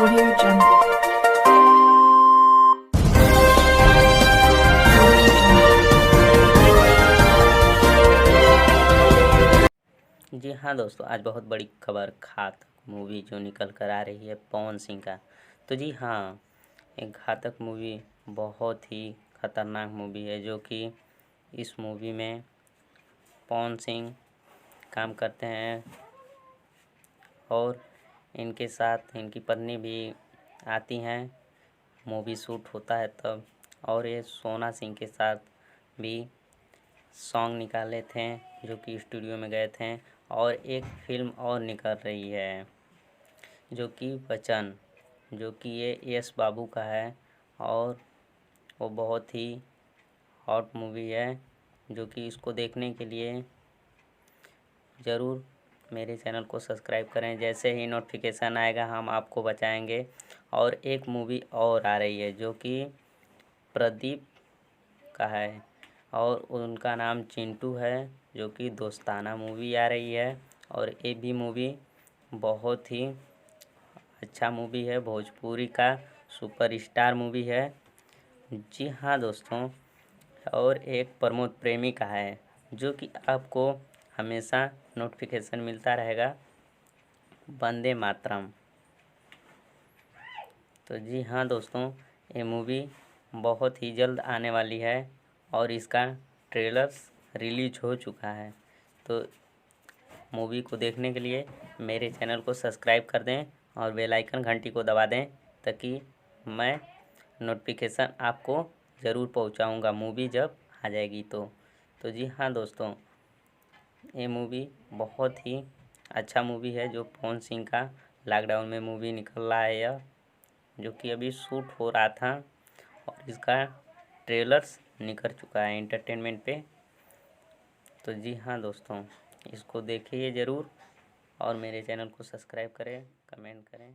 Audio Jungle. जी हाँ दोस्तों, आज बहुत बड़ी खबर घातक मूवी जो निकल कर आ रही है पवन सिंह का। तो जी हाँ, एक घातक मूवी बहुत ही खतरनाक मूवी है जो कि इस मूवी में पवन सिंह काम करते हैं और इनके साथ इनकी पत्नी भी आती हैं। मूवी शूट होता है तब, और ये सोना सिंह के साथ भी सॉन्ग निकाले थे जो कि स्टूडियो में गए थे। और एक फ़िल्म और निकल रही है जो कि वचन, जो कि ये यश बाबू का है और वो बहुत ही हॉट मूवी है जो कि इसको देखने के लिए ज़रूर मेरे चैनल को सब्सक्राइब करें। जैसे ही नोटिफिकेशन आएगा हम आपको बताएंगे। और एक मूवी और आ रही है जो कि प्रदीप का है और उनका नाम चिंटू है, जो कि दोस्ताना मूवी आ रही है। और ये भी मूवी बहुत ही अच्छा मूवी है, भोजपुरी का सुपरस्टार मूवी है। जी हाँ दोस्तों, और एक प्रमोद प्रेमी का है जो कि आपको हमेशा नोटिफिकेशन मिलता रहेगा, वंदे मातरम। तो जी हाँ दोस्तों, ये मूवी बहुत ही जल्द आने वाली है और इसका ट्रेलर्स रिलीज हो चुका है। तो मूवी को देखने के लिए मेरे चैनल को सब्सक्राइब कर दें और बेल आइकन घंटी को दबा दें ताकि मैं नोटिफिकेशन आपको ज़रूर पहुंचाऊंगा मूवी जब आ जाएगी तो जी हाँ दोस्तों, ये मूवी बहुत ही अच्छा मूवी है जो पवन सिंह का लॉकडाउन में मूवी निकल रहा है यह, जो कि अभी शूट हो रहा था और इसका ट्रेलर्स निकल चुका है एंटरटेनमेंट पे। तो जी हाँ दोस्तों, इसको देखिए ज़रूर और मेरे चैनल को सब्सक्राइब करें, कमेंट करें।